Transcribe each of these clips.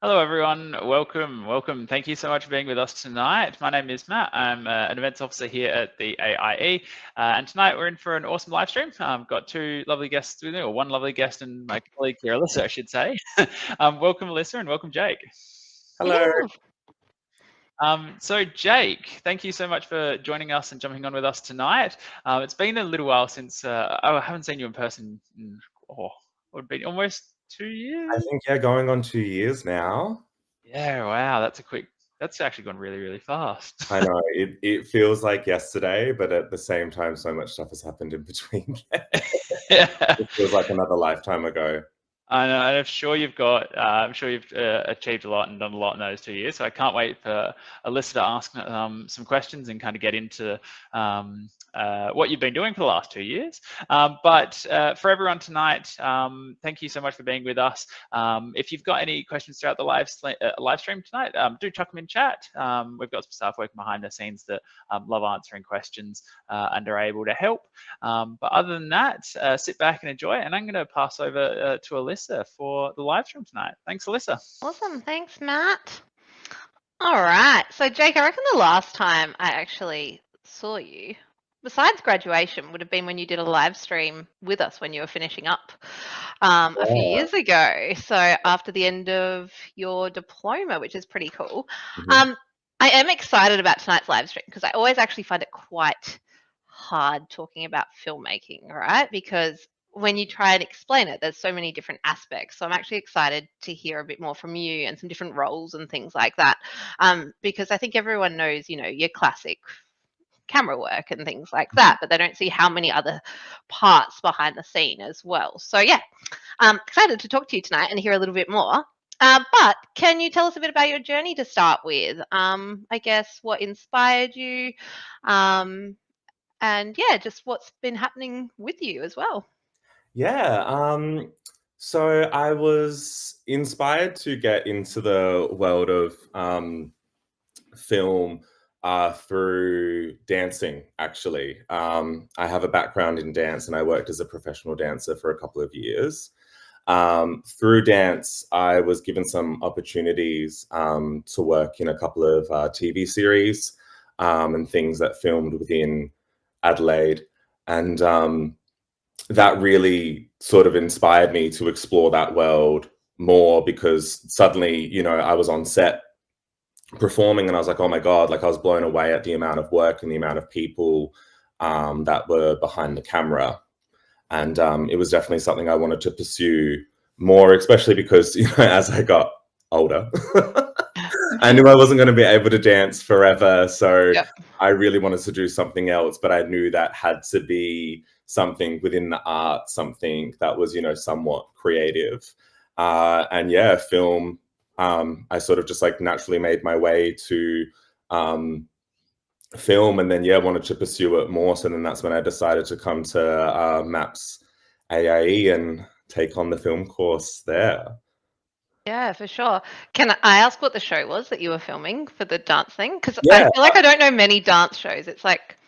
Hello, everyone. Welcome. Thank you so much for being with us tonight. My name is Matt. I'm an events officer here at the AIE, and tonight we're in for an awesome live stream. I've got two lovely guests with me, or one lovely guest and my colleague here, Alyssa, I should say. Welcome, Alyssa, and welcome, Jake. Hello. So Jake, thank you so much for joining us and jumping on with us tonight. It's been a little while since I haven't seen you in person in, it would be almost 2 years. I think, going on 2 years now. Yeah, wow, that's actually gone really, really fast. I know, it feels like yesterday, but at the same time, so much stuff has happened in between. Yeah. It feels like another lifetime ago. I know, and I'm sure you've achieved a lot and done a lot in those 2 years. So I can't wait for Alyssa to ask some questions and kind of get into what you've been doing for the last 2 years. But for everyone tonight, thank you so much for being with us. If you've got any questions throughout the live stream tonight, do chuck them in chat. We've got some staff working behind the scenes that love answering questions and are able to help. But other than that, sit back and enjoy. And I'm going to pass over to Alyssa for the live stream tonight. Thanks, Alyssa. Awesome. Thanks, Matt. All right. So, Jake, I reckon the last time I actually saw you, besides graduation, would have been when you did a live stream with us when you were finishing up a few years ago. So after the end of your diploma, which is pretty cool. Mhm. I am excited about tonight's live stream because I always actually find it quite hard talking about filmmaking, right? Because when you try and explain it, there's so many different aspects. So I'm actually excited to hear a bit more from you and some different roles and things like that. Because I think everyone knows, your classic camera work and things like that, but they don't see how many other parts behind the scene as well. So yeah, I'm excited to talk to you tonight and hear a little bit more. But can you tell us a bit about your journey to start with? I guess what inspired you, and yeah, just what's been happening with you as well. Yeah. So I was inspired to get into the world of film through dancing, actually. I have a background in dance and I worked as a professional dancer for a couple of years. Through dance, I was given some opportunities to work in a couple of TV series and things that filmed within Adelaide. And that really sort of inspired me to explore that world more because suddenly, I was on set performing and I was like, oh my God, like I was blown away at the amount of work and the amount of people that were behind the camera. And it was definitely something I wanted to pursue more, especially because, as I got older, I knew I wasn't going to be able to dance forever. So Yep. I really wanted to do something else, but I knew that had to be something within the art, something that was, somewhat creative. And yeah, film, I sort of just like naturally made my way to film and then, wanted to pursue it more. So then that's when I decided to come to MAPS AIE and take on the film course there. Yeah, for sure. Can I ask what the show was that you were filming for the dance thing? Because Yeah. I feel like I don't know many dance shows. It's like,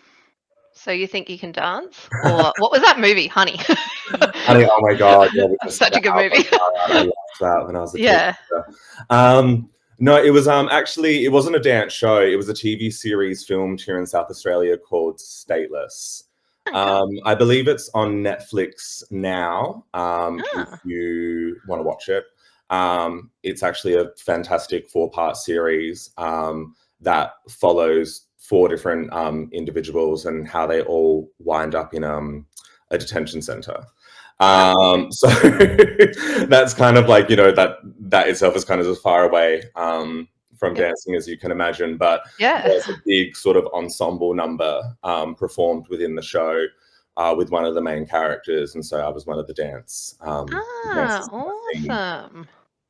so you think you can dance? Or what was that movie, Honey? Honey, oh my God. Yeah, such a good movie. I loved that when I was a Yeah. kid. No, it was actually, it wasn't a dance show. It was a TV series filmed here in South Australia called Stateless. I believe it's on Netflix now, if you want to watch it. It's actually a fantastic 4-part series that follows 4 different individuals and how they all wind up in a detention center. So that's kind of like, that itself is kind of as far away from dancing as you can imagine, but there's a big sort of ensemble number performed within the show with one of the main characters, and so I was one of the dance. Awesome.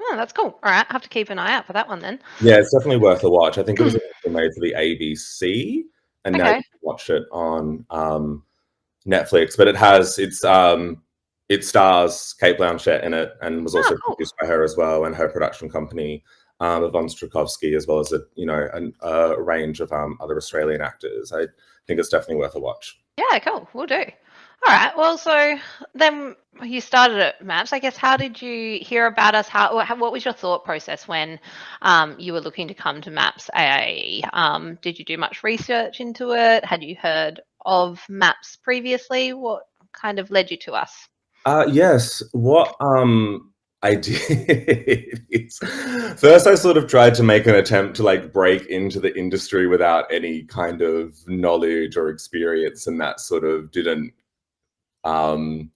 Oh, that's cool. All right, I have to keep an eye out for that one then. Yeah, it's definitely worth a watch. I think it was made for the ABC, and now you can watch it on Netflix. But it stars Kate Blanchett in it, and was also produced by her as well, and her production company, Yvonne Strakovsky, as well as a range of other Australian actors. I think it's definitely worth a watch. Yeah, cool. We'll do. All right. Well, so then you started at Maps. I guess how did you hear about us? What was your thought process when you were looking to come to Maps AIE? Did you do much research into it? Had you heard of Maps previously? What kind of led you to us? Yes, what I did is first I sort of tried to make an attempt to like break into the industry without any kind of knowledge or experience, and that sort of um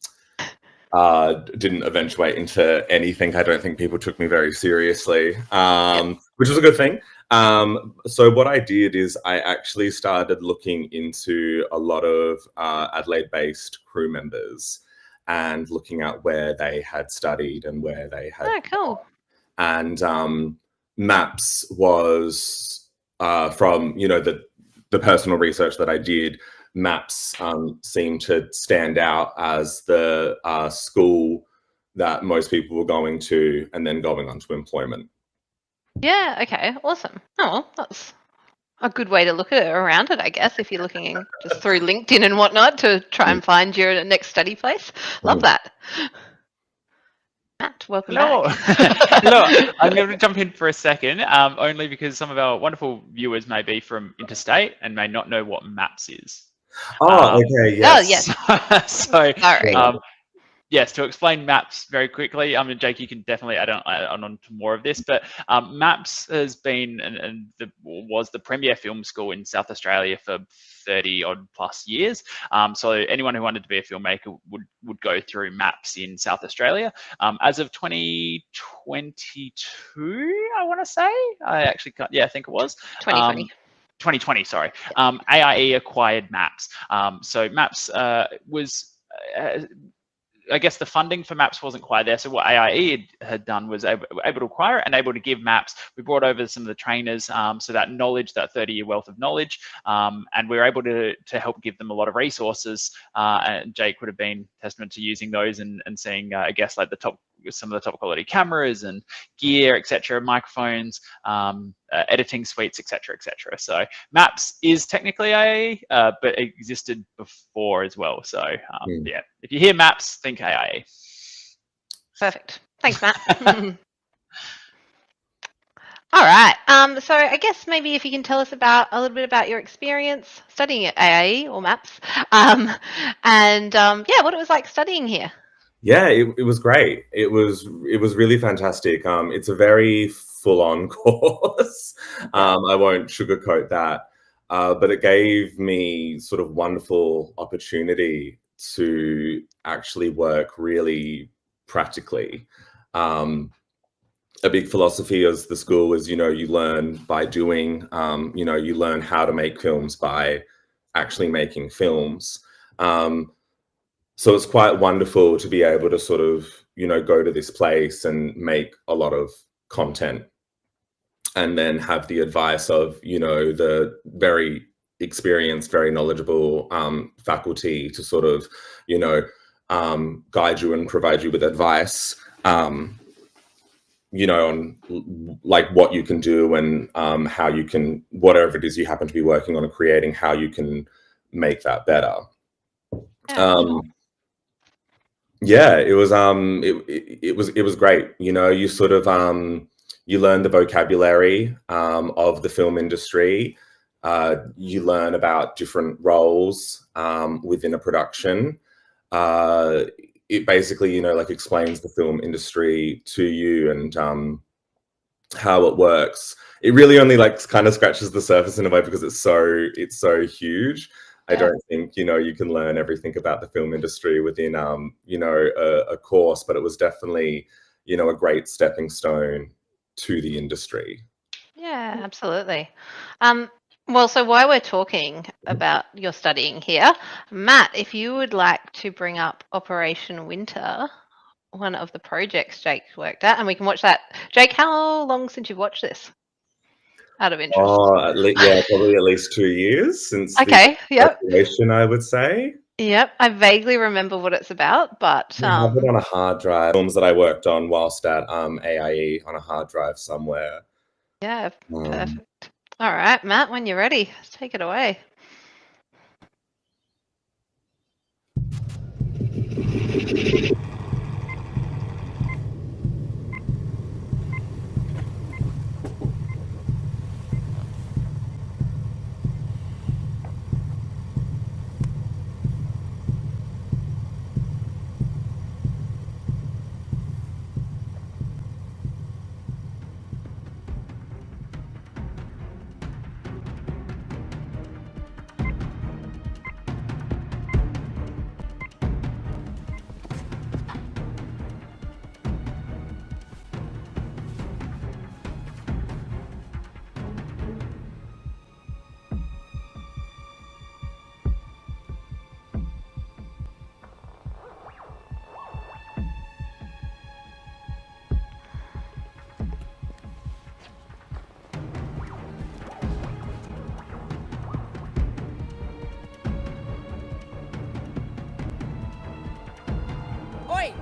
didn't eventuate into anything. I don't think people took me very seriously, which was a good thing. So what I did is I actually started looking into a lot of Adelaide-based crew members and looking at where they had studied and where they had. Oh, cool. And Maps was from the personal research that I did. Maps seemed to stand out as the school that most people were going to and then going on to employment. Yeah. Okay. Awesome. Oh, well, that's a good way to look at it around it, I guess, if you're looking just through LinkedIn and whatnot to try and find your next study place. Love that. Matt, welcome Hello. back. Hello. I'm going to jump in for a second, only because some of our wonderful viewers may be from interstate and may not know what MAPS is. Okay, yes. Oh, yes. So, Sorry. yes, to explain MAPS very quickly, Jake, you can definitely add on to more of this, but MAPS has been was the premier film school in South Australia for 30 odd plus years. So anyone who wanted to be a filmmaker would go through MAPS in South Australia. As of 2022, I want to say, I think it was 2020. 2020, sorry. AIE acquired MAPS. So MAPS was. I guess the funding for MAPS wasn't quite there. So what AIE had done was able to acquire it and able to give MAPS. We brought over some of the trainers, so that knowledge, that 30-year wealth of knowledge, and we were able to help give them a lot of resources. And Jake would have been testament to using those and seeing, I guess, like some of the top quality cameras and gear, etc., microphones, editing suites, etc., etc. So MAPS is technically AIE, but it existed before as well. So yeah, if you hear MAPS, think AIE. Perfect. Thanks, Matt. All right. So I guess maybe if you can tell us a little bit about your experience studying at AIE or MAPS, and what it was like studying here. Yeah, it was great. It was really fantastic. It's a very full-on course. I won't sugarcoat that, but it gave me sort of wonderful opportunity to actually work really practically. A big philosophy of the school is, you learn by doing. You learn how to make films by actually making films. So it's quite wonderful to be able to sort of, go to this place and make a lot of content and then have the advice of, the very experienced, very knowledgeable faculty to sort of, guide you and provide you with advice, on like what you can do and how you can, whatever it is you happen to be working on and creating, how you can make that better. Yeah, it was it was great. You sort of you learn the vocabulary of the film industry. You learn about different roles within a production. It basically, like explains the film industry to you and how it works. It really only like kind of scratches the surface in a way because it's so huge. I don't think, you can learn everything about the film industry within, a course, but it was definitely, a great stepping stone to the industry. Yeah, absolutely. Well, so while we're talking about your studying here, Matt, if you would like to bring up Operation Winter, one of the projects Jake worked at, and we can watch that. Jake, how long since you've watched this? Out of interest. Probably at least 2 years since the graduation, I would say. Yep, I vaguely remember what it's about, but I have it on a hard drive. Films that I worked on whilst at AIE on a hard drive somewhere. Yeah, perfect. All right, Matt, when you're ready, take it away. Oi!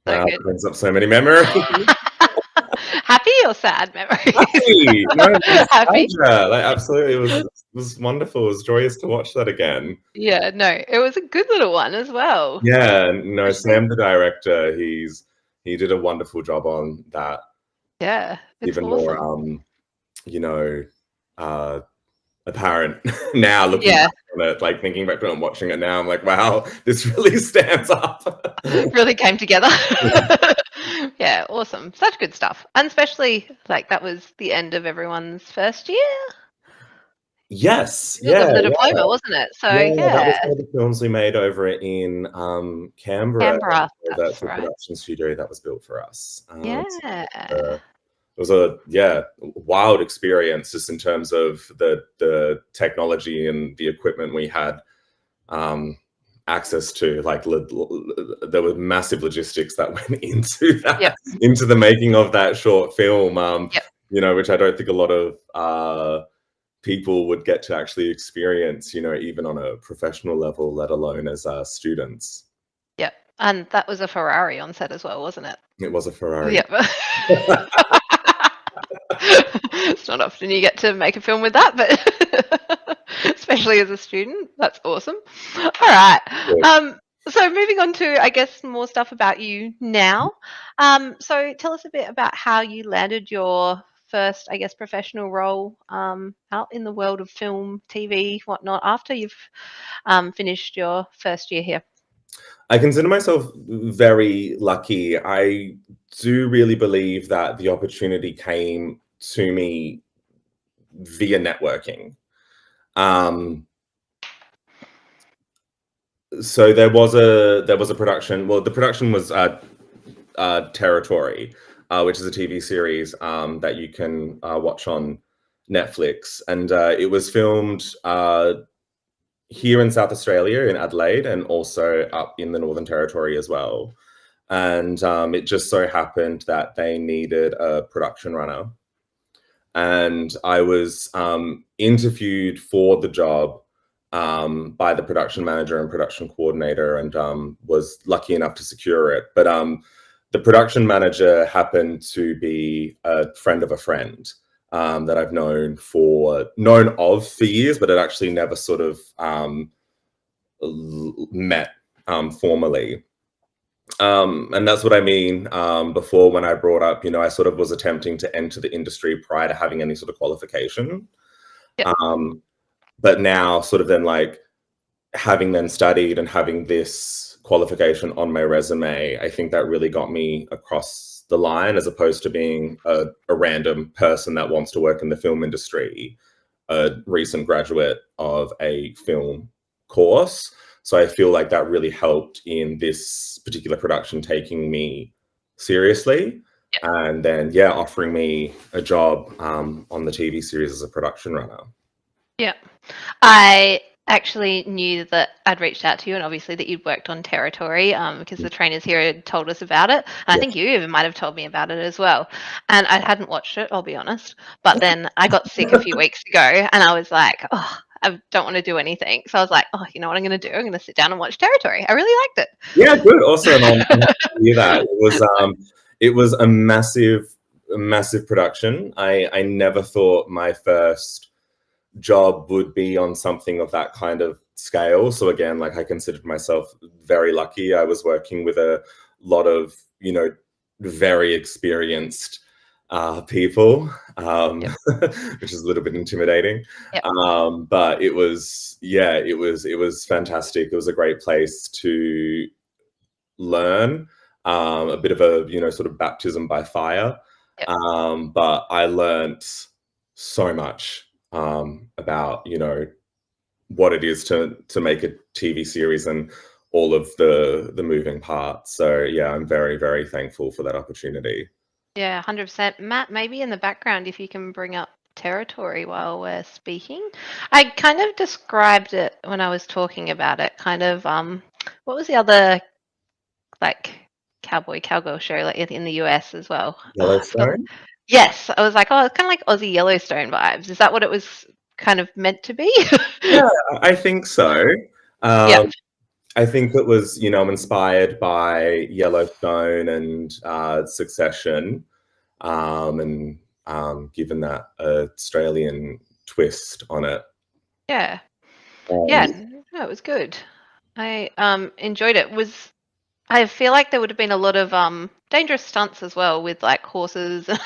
Wow, good. it brings up so many memories. Happy or sad memories? Happy, no, Happy. nostalgia. Like absolutely, it was wonderful. It was joyous to watch that again. Yeah, no, it was a good little one as well. Yeah, no, Especially- Sam, the director, he did a wonderful job on that. Yeah, it's Even awesome. more, you know, apparent now looking Yeah. back on it, like thinking back to it and watching it now, I'm like, wow, this really stands up. Really came together. Yeah, awesome. Such good stuff. And especially like that was the end of everyone's first year. Yes, It was yeah, the diploma, wasn't it? So yeah. That was yeah. one of the films we made over in Canberra. Canberra, That's that's a right. production studio that was built for us. Yeah. It was a wild experience just in terms of the technology and the equipment we had access to. Like there were massive logistics that went into that, Yep. into the making of that short film. Yep. You know, which I don't think a lot of people would get to actually experience, you know, even on a professional level, let alone as students. Yep. And that was a Ferrari on set as well, wasn't it? It was a Ferrari. Yep. It's not often you get to make a film with that, but especially as a student, that's awesome. All right. So moving on to, I guess, more stuff about you now. So tell us a bit about how you landed your first, I guess, professional role out in the world of film, TV, whatnot, after you've finished your first year here. I consider myself very lucky. I do really believe that the opportunity came to me via networking. So there was a production. Well, the production was Territory, which is a TV series that you can watch on Netflix, and it was filmed here in South Australia, in Adelaide, and also up in the Northern Territory as well. And it just so happened that they needed a production runner. And I was interviewed for the job by the production manager and production coordinator, and was lucky enough to secure it. But the production manager happened to be a friend of a friend. that I've known of for years, but had actually never sort of met formally. And that's what I mean before when I brought up, I sort of was attempting to enter the industry prior to having any sort of qualification. Yep. But now sort of then like having then studied and having this qualification on my resume, I think that really got me across the line, as opposed to being a random person that wants to work in the film industry, a recent graduate of a film course. So I feel like that really helped in this particular production taking me seriously. Yeah. And then, yeah, offering me a job on the TV series as a production runner. Yeah. I actually knew that I'd reached out to you, and obviously that you'd worked on Territory, because the trainers here had told us about it. And I think you even might have told me about it as well. And I hadn't watched it, I'll be honest. But then I got sick a few weeks ago, and I was like, oh, I don't want to do anything. So I was like, oh, you know what I'm going to do? I'm going to sit down and watch Territory. I really liked it. Yeah, good. Also, I'm happy to hear that. It was a massive production. I never thought my first job would be on something of that kind of scale. So again, like I considered myself very lucky. I was working with a lot of, very experienced people, which is a little bit intimidating. Yep. But it was fantastic. It was a great place to learn, a bit of a, sort of baptism by fire. Yep. But I learned so much about what it is to make a TV series and all of the moving parts. So yeah, I'm very, very thankful for that opportunity. Yeah, 100%. Matt, maybe in the background, if you can bring up Territory while we're speaking. I kind of described it when I was talking about it, kind of what was the other like cowgirl show like in the US as well? Yellowstone? Yes, I was like, oh, it's kind of like Aussie Yellowstone vibes. Is that what it was kind of meant to be? Yeah, I think so. Yeah. I think it was, inspired by Yellowstone and Succession, and given that Australian twist on it. Yeah. Yeah, no, it was good. I enjoyed it. I feel like there would have been a lot of dangerous stunts as well with like horses, or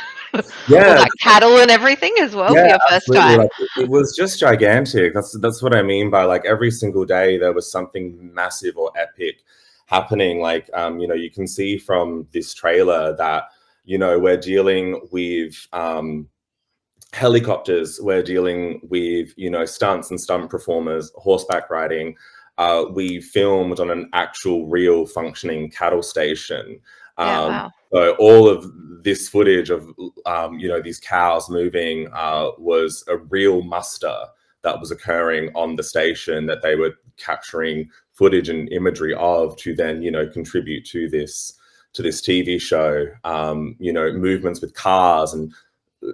like cattle and everything as well for your first time. Like, it was just gigantic. That's what I mean by like every single day there was something massive or epic happening. Like you can see from this trailer that we're dealing with helicopters, we're dealing with stunts and stunt performers, horseback riding. We filmed on an actual real functioning cattle station. Wow. So all of this footage of, these cows moving was a real muster that was occurring on the station that they were capturing footage and imagery of to then, contribute to this TV show. Movements with cars and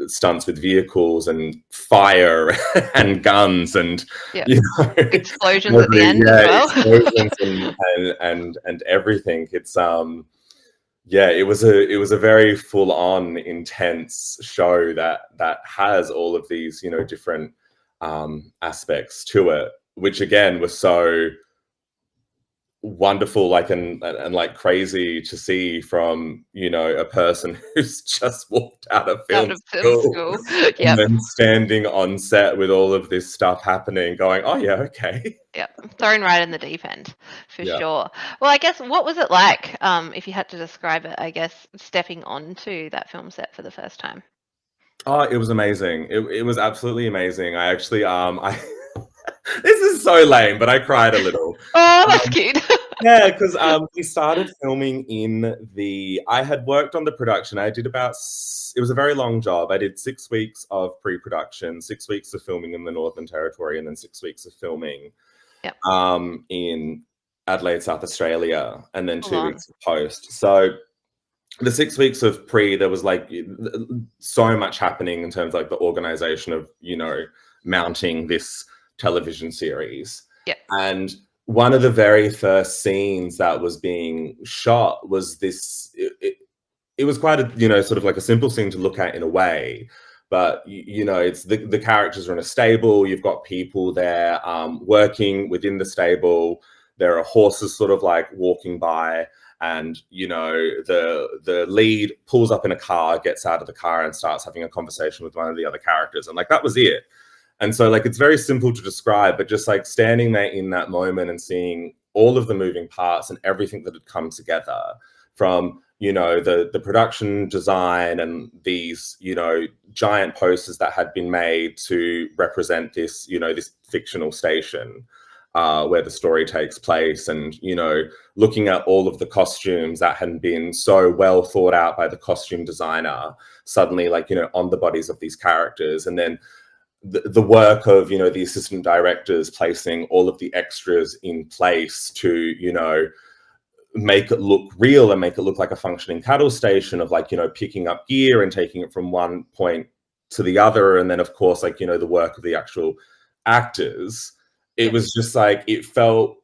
stunts with vehicles and fire and guns and explosions at the end as well. Explosions and everything. It's it was a very full-on intense show that has all of these different aspects to it, which again was so wonderful, like and like crazy to see from a person who's just walked out of film school. And then standing on set with all of this stuff happening, going, oh yeah, okay. Yeah, thrown right in the deep end for sure. Well, I guess what was it like, if you had to describe it, I guess, stepping onto that film set for the first time? Oh, it was amazing. It was absolutely amazing. I actually this is so lame, but I cried a little. Oh, that's cute. Yeah, because we started filming I had worked on the production. I did it was a very long job. I did 6 weeks of pre-production, 6 weeks of filming in the Northern Territory, and then 6 weeks of filming in Adelaide, South Australia, and then 2 weeks of post. So the 6 weeks of pre, there was like so much happening in terms of like the organization of, mounting this television series. Yeah. And one of the very first scenes that was being shot was this, it was quite a, sort of like a simple scene to look at in a way, but you know, it's the characters are in a stable. You've got people there working within the stable. There are horses sort of like walking by, and you know, the lead pulls up in a car, gets out of the car, and starts having a conversation with one of the other characters, and like that was it. And so like it's very simple to describe, but just like standing there in that moment and seeing all of the moving parts and everything that had come together, from you know, the production design and these, you know, giant posters that had been made to represent this, you know, this fictional station where the story takes place, and you know, looking at all of the costumes that hadn't been so well thought out by the costume designer suddenly, like, you know, on the bodies of these characters, and then the work of, you know, the assistant directors placing all of the extras in place to, you know, make it look real and make it look like a functioning cattle station, of like, you know, picking up gear and taking it from one point to the other. And then of course, like, you know, the work of the actual actors, it was just like, it felt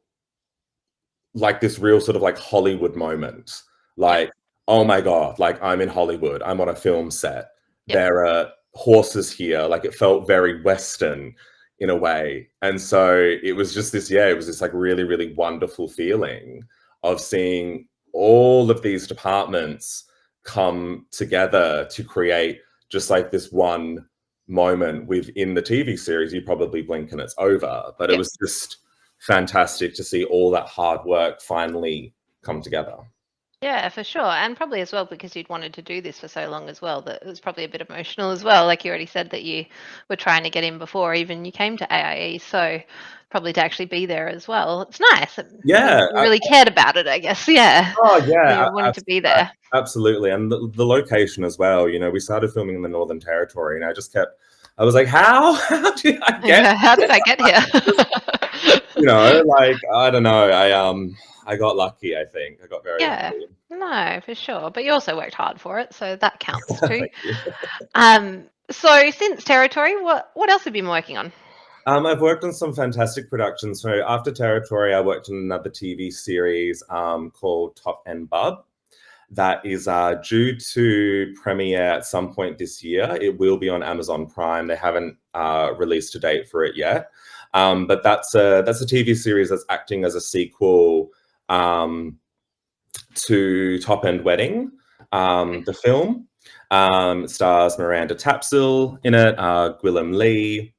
like this real sort of like Hollywood moment. Like, oh my God, like I'm in Hollywood, I'm on a film set. There are horses here. Like it felt very Western in a way. And so it was just this, it was this like really, really wonderful feeling of seeing all of these departments come together to create just like this one moment within the TV series. You probably blink and it's over, but it was just fantastic to see all that hard work finally come together. Yeah, for sure. And probably as well because you'd wanted to do this for so long as well, that it was probably a bit emotional as well. Like you already said that you were trying to get in before even you came to AIE. So probably to actually be there as well. It's nice. Yeah. You really cared about it, I guess. Yeah. Oh, yeah. You wanted to be there. Absolutely. And the location as well. You know, we started filming in the Northern Territory, and I was like, how did I get How did I get here? You know, like, I don't know. I got lucky, I think. I got very lucky. No, for sure. But you also worked hard for it, so that counts too. So since Territory, what else have you been working on? I've worked on some fantastic productions. So after Territory, I worked on another TV series called Top End Bub. That is due to premiere at some point this year. It will be on Amazon Prime. They haven't released a date for it yet. But that's a TV series that's acting as a sequel to Top End Wedding, the film. It stars Miranda Tapsell in it, Gwilym Lee,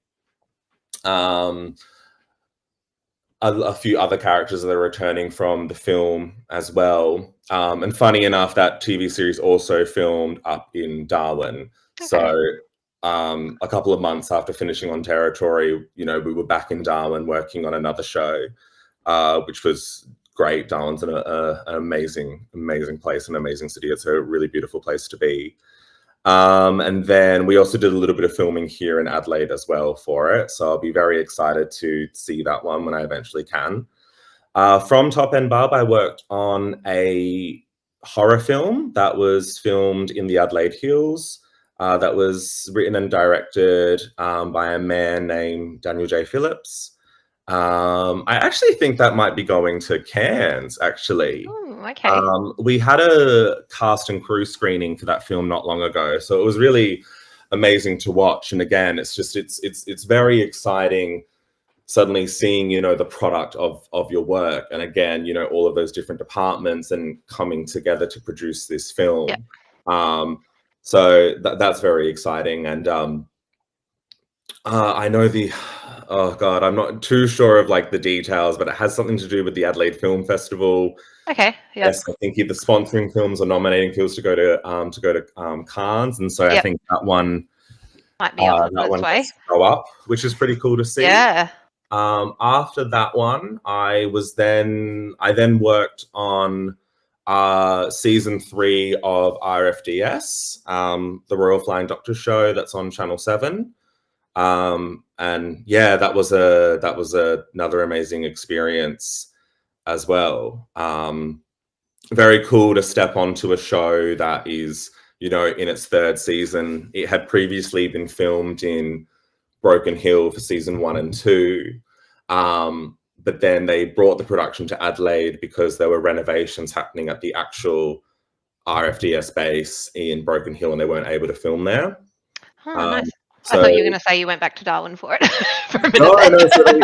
a few other characters that are returning from the film as well. And funny enough, that TV series also filmed up in Darwin. Okay. So a couple of months after finishing on Territory, you know, we were back in Darwin working on another show, which was great. Darwin's an amazing place, an amazing city. It's a really beautiful place to be. And then we also did a little bit of filming here in Adelaide as well for it. So I'll be very excited to see that one when I eventually can. From Top End Bub, I worked on a horror film that was filmed in the Adelaide Hills. That was written and directed by a man named Daniel J. Phillips. I actually think that might be going to Cairns, actually. Ooh, okay. We had a cast and crew screening for that film not long ago, so it was really amazing to watch. And again, it's just it's very exciting suddenly seeing, you know, the product of your work, and again, you know, all of those different departments and coming together to produce this film. Yeah. So that's very exciting. And I know oh God, I'm not too sure of like the details, but it has something to do with the Adelaide Film Festival. Okay. Yeah. Yes, I think either sponsoring films or nominating films to go to Cannes, and so I think that one might be on its way. Go up, which is pretty cool to see. Yeah. After that one, I then worked on season 3 of RFDS, the Royal Flying Doctor Show that's on Channel 7. And yeah, that was another amazing experience as well. Very cool to step onto a show that is, you know, in its 3rd season. It had previously been filmed in Broken Hill for season 1 and 2. But then they brought the production to Adelaide because there were renovations happening at the actual RFDS base in Broken Hill, and they weren't able to film there. Oh, nice. So, I thought you were going to say you went back to Darwin for it for a minute. no, there. no. So they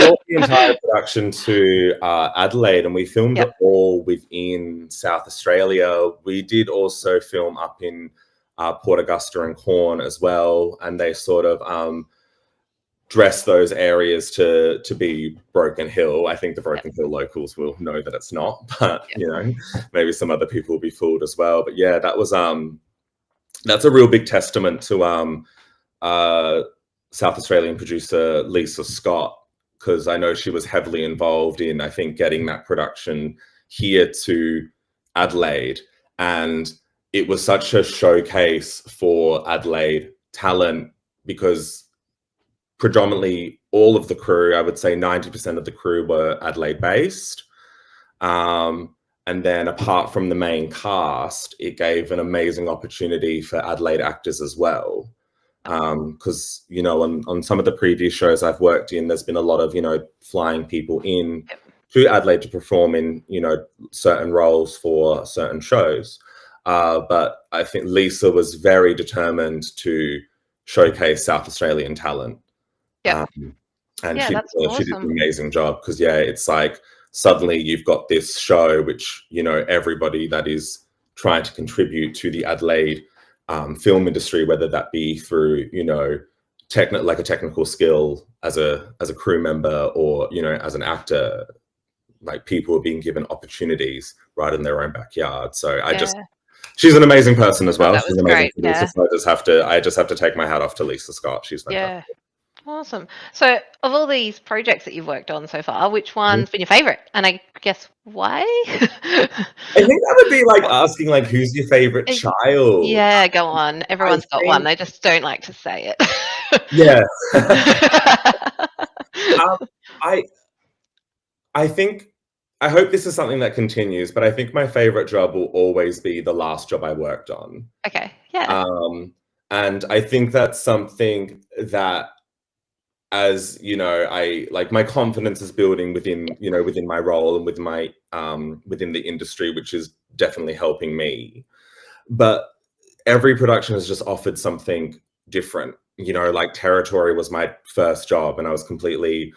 brought the entire production to Adelaide, and we filmed it all within South Australia. We did also film up in Port Augusta and Corn as well, and they sort of dress those areas to be Broken Hill. I think the Broken Hill locals will know that it's not, but you know, maybe some other people will be fooled as well. But yeah, that was that's a real big testament to South Australian producer Lisa Scott, because I know she was heavily involved in, I think, getting that production here to Adelaide. And it was such a showcase for Adelaide talent, because predominantly all of the crew, I would say 90% of the crew, were Adelaide based. And then apart from the main cast, it gave an amazing opportunity for Adelaide actors as well. Because, you know, on some of the previous shows I've worked in, there's been a lot of, you know, flying people in to Adelaide to perform in, you know, certain roles for certain shows. But I think Lisa was very determined to showcase South Australian talent. And she did an amazing job, because it's like suddenly you've got this show which, you know, everybody that is trying to contribute to the Adelaide film industry, whether that be through, you know, like a technical skill as a crew member, or, you know, as an actor, like people are being given opportunities right in their own backyard. So she's an amazing person as well. That was great. So I just have to take my hat off to Lisa Scott. She's fantastic. Yeah. Awesome. So of all these projects that you've worked on so far, which one's been your favorite? And I guess why? I think that would be like asking, like, who's your favorite child? Yeah, go on. Everyone's got one. They just don't like to say it. Yeah. I think, I hope this is something that continues, but I think my favorite job will always be the last job I worked on. Okay. Yeah. And I think that's something that, as you know, my confidence is building within, you know, within my role and with my within the industry, which is definitely helping me. But every production has just offered something different. You know, like Territory was my first job, and I was completely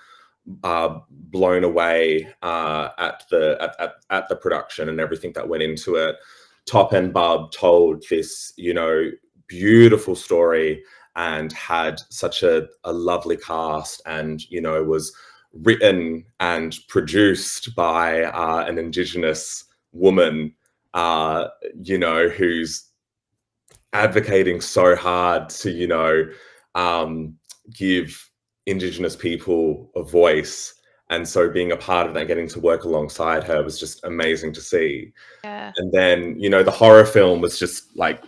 blown away at the production and everything that went into it. Top End Bub told this, you know, beautiful story, and had such a lovely cast, and, you know, was written and produced by an Indigenous woman, you know, who's advocating so hard to, you know, give Indigenous people a voice. And so being a part of that, getting to work alongside her, was just amazing to see. Yeah. And then, you know, the horror film was just like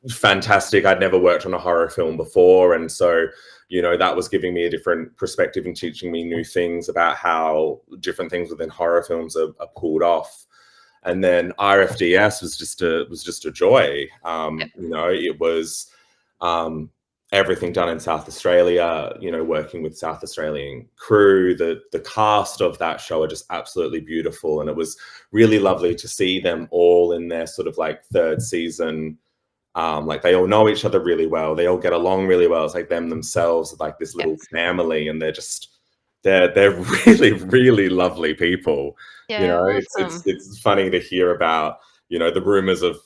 fantastic. I'd never worked on a horror film before, and so, you know, that was giving me a different perspective and teaching me new things about how different things within horror films are pulled off. And then RFDS was just a joy. You know, it was everything done in South Australia, you know, working with South Australian crew. The cast of that show are just absolutely beautiful, and it was really lovely to see them all in their sort of like third season. Like they all know each other really well. They all get along really well. It's like them themselves, like this little family, and they're really, really lovely people. Yeah, you know, awesome. it's funny to hear about, you know, the rumors of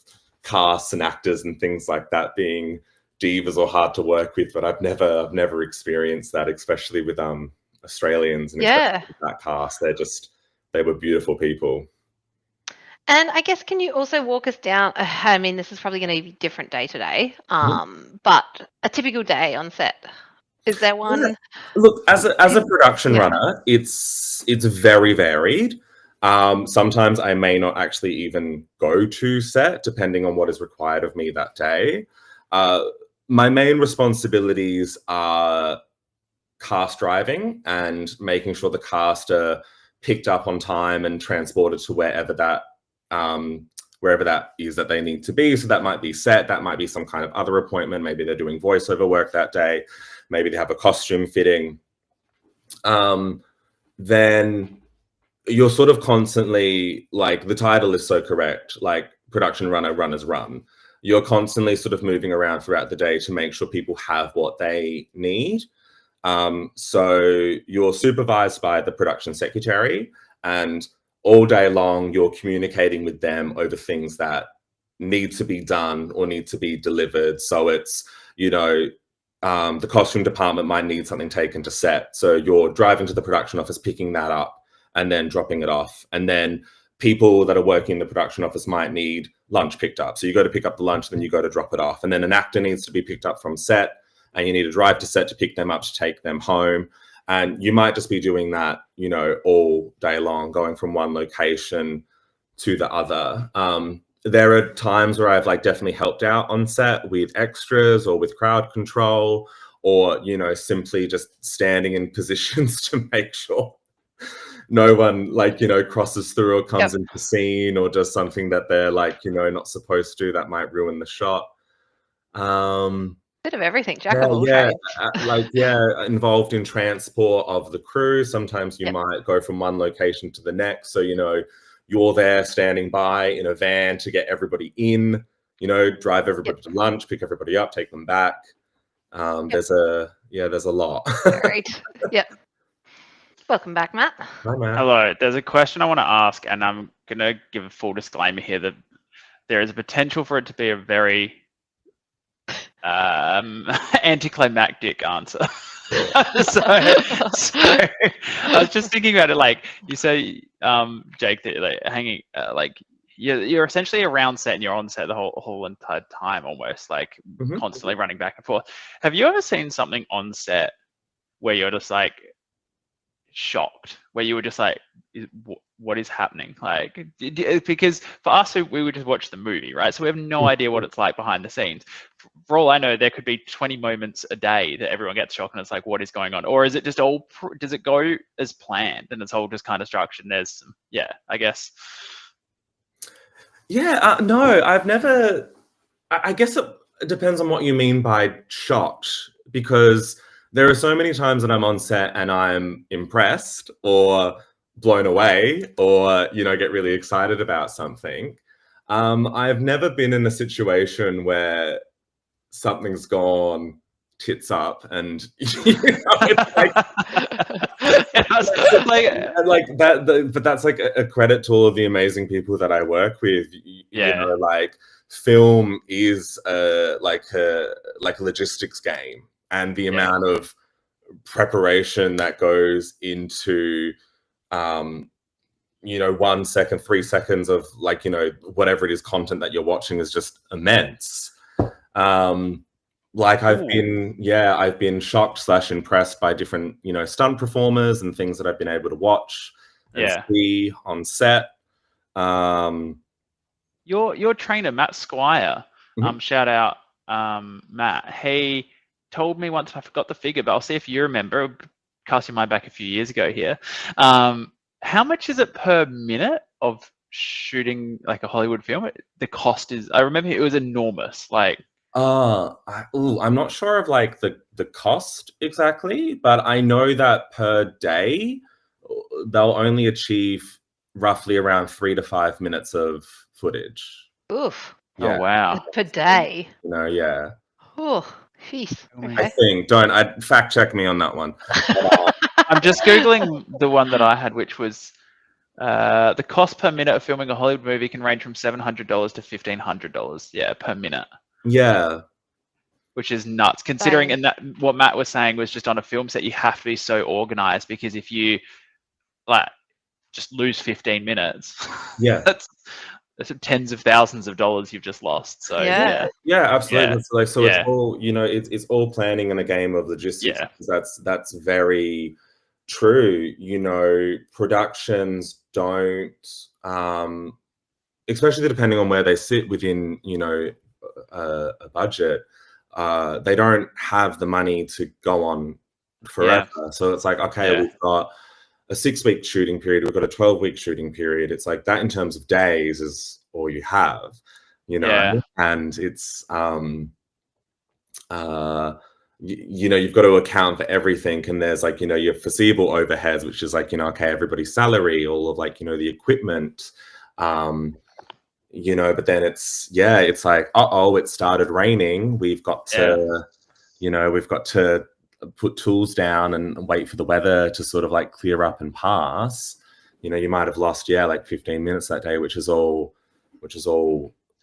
casts and actors and things like that being divas or hard to work with, but I've never experienced that, especially with Australians and especially with that cast. They were beautiful people. And I guess, can you also walk us down? I mean, this is probably going to be different day to day, but a typical day on set. Is there one? Look, as a production runner, it's very varied. Sometimes I may not actually even go to set, depending on what is required of me that day. My main responsibilities are cast driving and making sure the cast are picked up on time and transported to wherever that is that they need to be. So that might be set, that might be some kind of other appointment. Maybe they're doing voiceover work that day. Maybe they have a costume fitting. Then you're sort of constantly, like, the title is so correct, like production runner, runners run. you're constantly sort of moving around throughout the day to make sure people have what they need. So you're supervised by the production secretary, and all day long you're communicating with them over things that need to be done or need to be delivered. So it's, the costume department might need something taken to set. So you're driving to the production office, picking that up and then dropping it off. And then people that are working in the production office might need lunch picked up. So you go to pick up the lunch, then you go to drop it off. And then an actor needs to be picked up from set, and you need to drive to set to pick them up, to take them home. And you might just be doing that, all day long, going from one location to the other. There are times where I've definitely helped out on set with extras or with crowd control, or, simply just standing in positions to make sure no one crosses through or comes into scene, or does something that they're not supposed to, that might ruin the shot. Bit of everything, jack of all trades. Involved in transport of the crew. Sometimes you might go from one location to the next. So, you're there standing by in a van to get everybody in, drive everybody to lunch, pick everybody up, take them back. There's a lot. Great. Yep. Welcome back, Matt. Hi, Matt. Hello. There's a question I want to ask, and I'm going to give a full disclaimer here that there is a potential for it to be a very anticlimactic answer. so I was just thinking about it, you say, Jake, that you're essentially around set and you're on set the whole entire time, almost constantly running back and forth. Have you ever seen something on set where you're just shocked, where you were just what is happening? Because for us, we would just watch the movie, right? So we have no idea what it's like behind the scenes. For all I know, there could be 20 moments a day that everyone gets shocked, and it's what is going on? Or is it just does it go as planned and it's all just kind of structured? And there's I guess. Yeah, no, I've never. I guess it depends on what you mean by shocked, because there are so many times that I'm on set and I'm impressed or blown away or, get really excited about something. I've never been in a situation where something's gone tits up and, it's but that's a credit to all of the amazing people that I work with. Film is a logistics game. And the amount of preparation that goes into, 1 second, 3 seconds of whatever it is, content that you're watching is just immense. I've been shocked / impressed by different, stunt performers and things that I've been able to watch and see on set. Your trainer, Matt Squire, shout out, Matt. He told me once, I forgot the figure, but I'll see if you remember, cast your mind back a few years ago here. How much is it per minute of shooting a Hollywood film? The cost is, I remember it was enormous. I'm not sure of the cost exactly, but I know that per day they'll only achieve roughly around 3 to 5 minutes of footage. Oof. Yeah. Oh wow. Per day. Yeah. Oh, jeez. Okay. I think. Don't fact check me on that one. I'm just Googling the one that I had, which was the cost per minute of filming a Hollywood movie can range from $700 to $1,500. Per minute. Yeah. Which is nuts, considering, and that what Matt was saying was just on a film set, you have to be so organized, because if you just lose 15 minutes, that's tens of thousands of dollars you've just lost. So yeah, absolutely. Yeah. It's all, it's all planning and a game of logistics. Yeah. That's very true. Productions don't, especially depending on where they sit within, a budget, they don't have the money to go on forever. So it's okay, we've got a 6-week shooting period, we've got a 12-week shooting period. It's that in terms of days is all you have, and it's you've got to account for everything, and there's your foreseeable overheads, which is okay, everybody's salary, all of the equipment, you know, but then it's like, uh-oh, it started raining. We've got to, we've got to put tools down and wait for the weather to sort of like clear up and pass. You know, you might have lost, like 15 minutes that day, which is all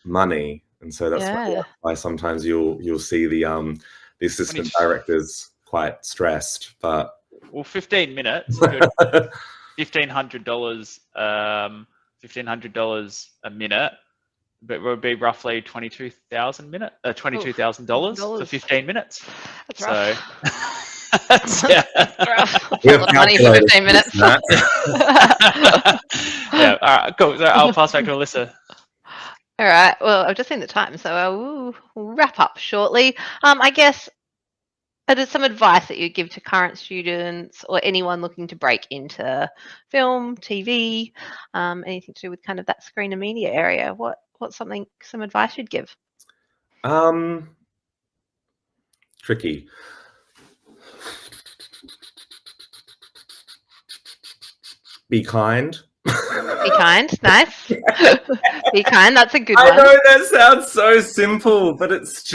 money. And so that's why sometimes you'll see the assistant directors quite stressed. But well, 15 minutes, $1,500, $1,500 a minute, but it would be roughly $22,000 for 15 minutes. That's rough. That's, yeah. That's rough. That's a lot of money for 15 minutes. Yeah. All right, cool. So I'll pass back to Alyssa. All right. Well, I've just seen the time, so we'll wrap up shortly. I guess, there's some advice that you give to current students or anyone looking to break into film, TV, anything to do with kind of that screen and media area. What's some advice you'd give? Tricky. Be kind. Be kind. Nice. Be kind. That's a good one. I know that sounds so simple, but it's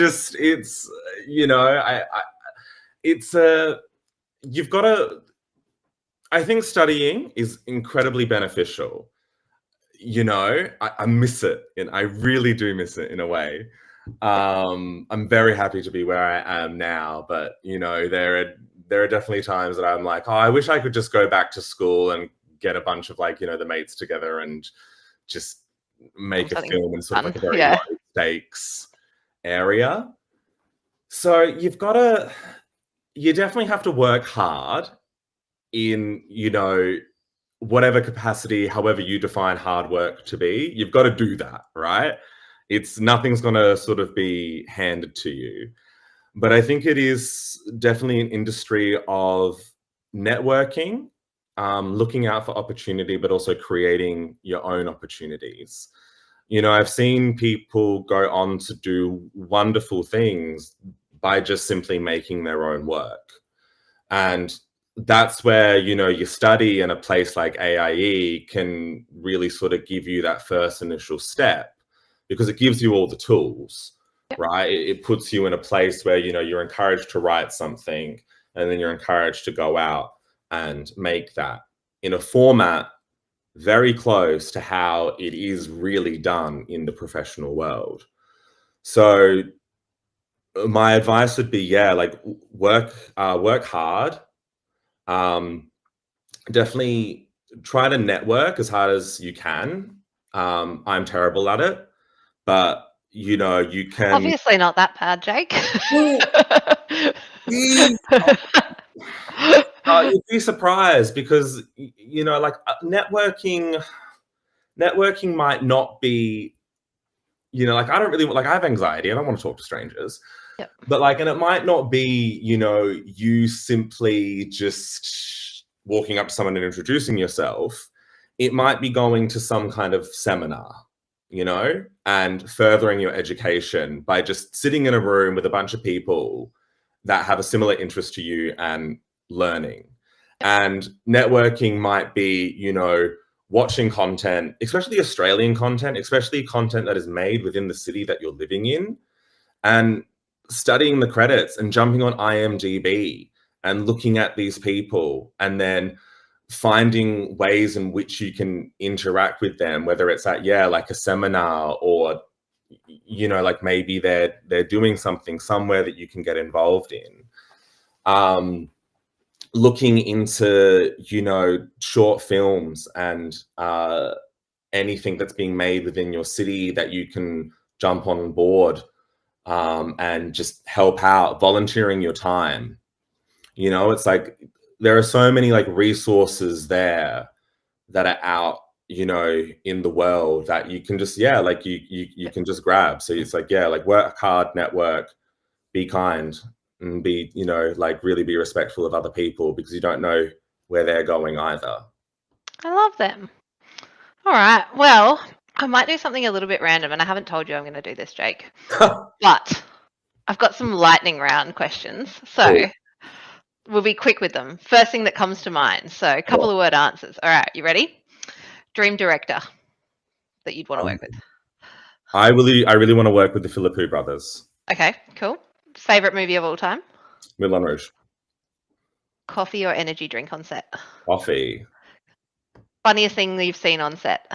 you know, you've got to, I think studying is incredibly beneficial. You know, I miss it, and I really do miss it in a way. I'm very happy to be where I am now, but you know, there are definitely times that I'm like, oh, I wish I could just go back to school and get a bunch of like, you know, the mates together and just make a film in sort of like a very low stakes area. So you definitely have to work hard in, you know, whatever capacity, however you define hard work to be. You've got to do that, right? Nothing's going to sort of be handed to you. But I think it is definitely an industry of networking, looking out for opportunity, but also creating your own opportunities. You know, I've seen people go on to do wonderful things by just simply making their own work. And that's where, you know, your study in a place like AIE can really sort of give you that first initial step, because it gives you all the tools, right? It puts you in a place where, you know, you're encouraged to write something, and then you're encouraged to go out and make that in a format very close to how it is really done in the professional world. So my advice would be, like work hard. Definitely try to network as hard as you can. I'm terrible at it, but you know, you can. Obviously not that bad, Jake. You'd be surprised, because you know, like networking might not be, you know, like I have anxiety. I don't want to talk to strangers. Yep. But like, and it might not be, you know, you simply just walking up to someone and introducing yourself. It might be going to some kind of seminar, you know, and furthering your education by just sitting in a room with a bunch of people that have a similar interest to you and learning. And networking might be, you know, watching content, especially Australian content, especially content that is made within the city that you're living in, and studying the credits and jumping on IMDb and looking at these people, and then finding ways in which you can interact with them, whether it's at, like a seminar, or, you know, like maybe they're doing something somewhere that you can get involved in. Looking into, you know, short films and anything that's being made within your city that you can jump on board and just help out, volunteering your time. You know, it's like there are so many like resources there that are out, you know, in the world that you can just, like you can just grab. So it's like, like work hard, network, be kind, and be, you know, like really be respectful of other people, because you don't know where they're going either. I love them. All right. Well, I might do something a little bit random, and I haven't told you I'm going to do this, Jake. But I've got some lightning round questions. So we'll be quick with them. First thing that comes to mind. So a couple of word answers. All right. You ready? Dream director that you'd want to work with? I really want to work with the Philippou brothers. Okay, cool. Favorite movie of all time? Moulin Rouge. Coffee or energy drink on set? Coffee. Funniest thing you've seen on set?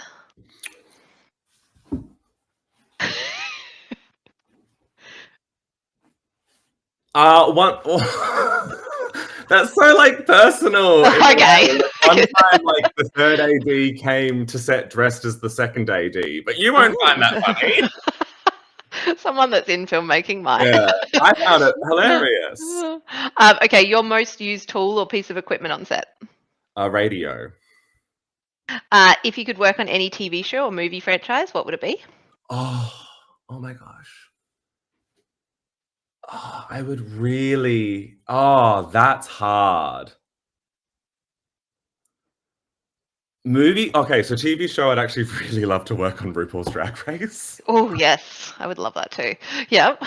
One. That's so like personal. Okay. One time, like the third AD came to set dressed as the second AD, but you won't find that funny. Someone that's in filmmaking might. Yeah, I found it hilarious. Okay, your most used tool or piece of equipment on set? Radio. If you could work on any TV show or movie franchise, what would it be? Oh my gosh. Oh, I would really. Oh, that's hard. Movie. Okay, so TV show. I'd actually really love to work on RuPaul's Drag Race. Oh yes, I would love that too. Yep.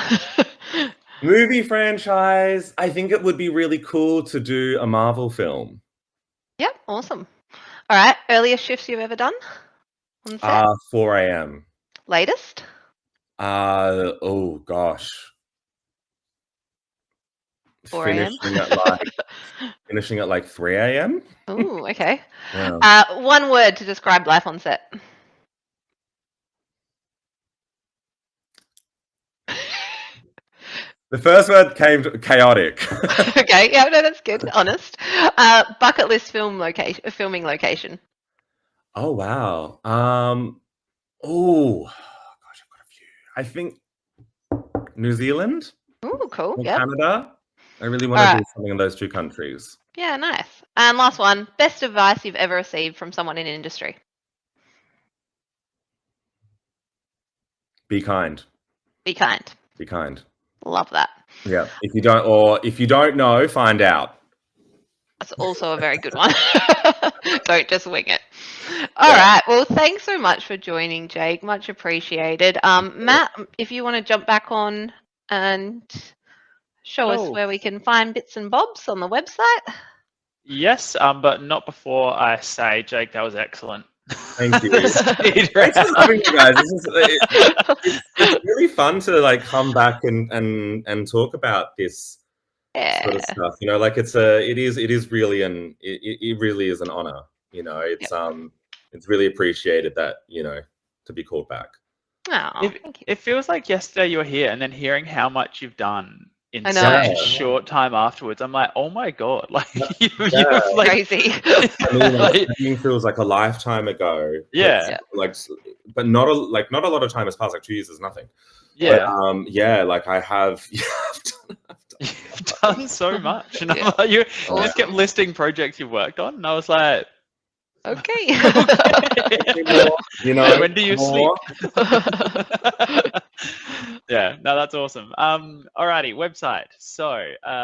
Movie franchise. I think it would be really cool to do a Marvel film. Yep, awesome. All right, earliest shifts you've ever done on set? 4 a.m. Latest? Oh gosh. 4 a.m. Finishing at like 3 a.m. Oh, okay. Yeah. One word to describe life on set. The first word came to chaotic. Okay, yeah, no, that's good. Honest. Bucket list filming location. Oh wow. Oh gosh, I've got a few. I think New Zealand Oh, cool. or Yep. Canada. I really want to do something in those two countries. Yeah, nice. And last one, best advice you've ever received from someone in industry. Be kind. Be kind. Be kind. Love that. Yeah. If you don't know, find out. That's also a very good one. Don't just wing it. All right. Well, thanks so much for joining, Jake. Much appreciated. Matt, if you want to jump back on and show us where we can find bits and bobs on the website. Yes, but not before I say, Jake, that was excellent. Thank you. Thanks for having me, guys. It's really fun to like come back and talk about this sort of stuff. You know, like it is really it really is an honor. You know, it's really appreciated that, you know, to be called back. Oh, It feels like yesterday you were here, and then hearing how much you've done in I know. such a short time afterwards, I'm like, oh my god, like you've like crazy. I mean, like, it feels like a lifetime ago. Yeah. Like, but not a lot of time has passed. Like 2 years is nothing. Yeah. But, yeah, like I have. You've done so much, and I'm like, you just kept listing projects you've worked on, and I was like, okay. You know, when do you sleep? Yeah, no, that's awesome. Alrighty, website. So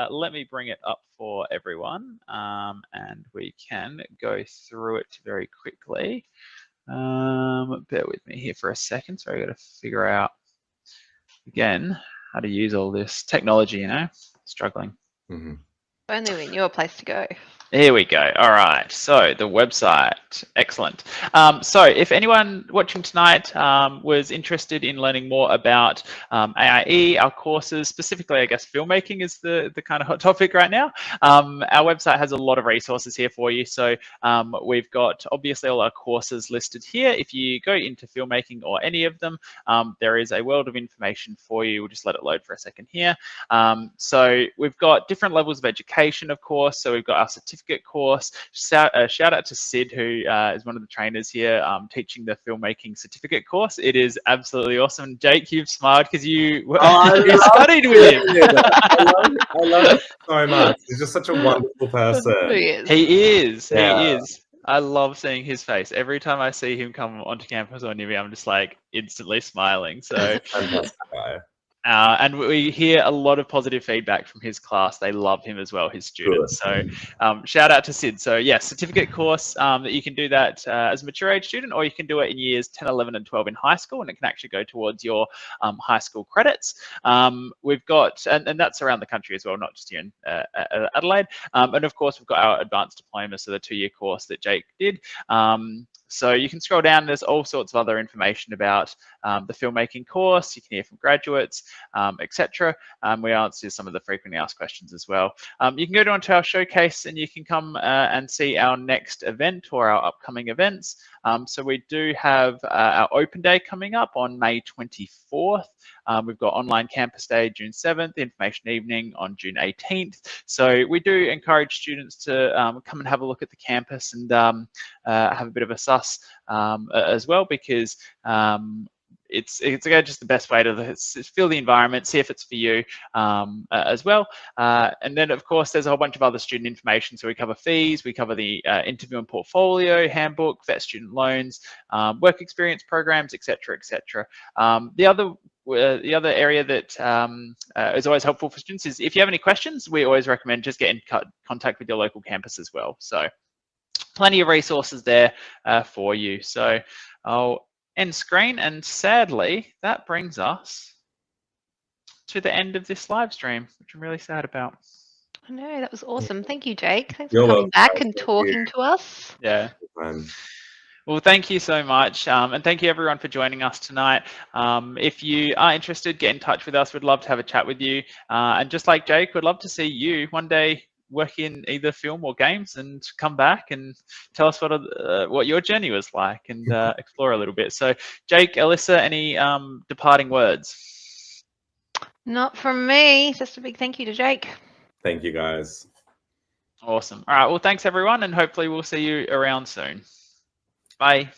let me bring it up for everyone, and we can go through it very quickly. Bear with me here for a second. So I got to figure out again how to use all this technology. You know, struggling. Mm-hmm. Only we knew a place to go. Here we go. All right. So the website, excellent. So if anyone watching tonight was interested in learning more about AIE, our courses, specifically, I guess, filmmaking is the kind of hot topic right now. Our website has a lot of resources here for you. So we've got obviously all our courses listed here. If you go into filmmaking or any of them, there is a world of information for you. We'll just let it load for a second here. So we've got different levels of education, of course. So we've got our certificate course. Shout out to Sid, who is one of the trainers here teaching the filmmaking certificate course. It is absolutely awesome. Jake, you've smiled because you studied with him. I love it so much. He's just such a wonderful person. He is. I love seeing his face. Every time I see him come onto campus or near me, I'm just like instantly smiling. So fantastic guy. And we hear a lot of positive feedback from his class. They love him as well, his students. Good. So shout out to Sid. So yeah, certificate course that you can do that as a mature age student, or you can do it in years 10, 11, and 12 in high school, and it can actually go towards your high school credits. We've got, and that's around the country as well, not just here in Adelaide. And of course, we've got our advanced diploma, so the 2-year course that Jake did. So you can scroll down, there's all sorts of other information about the filmmaking course. You can hear from graduates, etc. We answer some of the frequently asked questions as well. You can go onto our showcase and you can come and see our next event or our upcoming events. So we do have our open day coming up on May 24th. We've got online campus day June 7th, information evening on June 18th. So we do encourage students to come and have a look at the campus and have a bit of a suss as well, because it's again just the best way to feel the environment, see if it's for you as well. And then of course there's a whole bunch of other student information. So we cover fees, we cover the interview and portfolio handbook, vet student loans, work experience programs, etc., etc. The other area that is always helpful for students is if you have any questions, we always recommend just get in contact with your local campus as well. So plenty of resources there for you. So I'll end screen, and sadly that brings us to the end of this live stream, which I'm really sad about. I know, that was awesome. Thank you, Jake. Thanks You're for coming welcome, back guys. and Thank talking you. to us. Yeah. Well, thank you so much. And thank you everyone for joining us tonight. If you are interested, get in touch with us. We'd love to have a chat with you. And just like Jake, we'd love to see you one day work in either film or games and come back and tell us what your journey was like and explore a little bit. So Jake, Alyssa, any departing words? Not from me. Just a big thank you to Jake. Thank you, guys. Awesome. All right. Well, thanks everyone, and hopefully we'll see you around soon. Bye.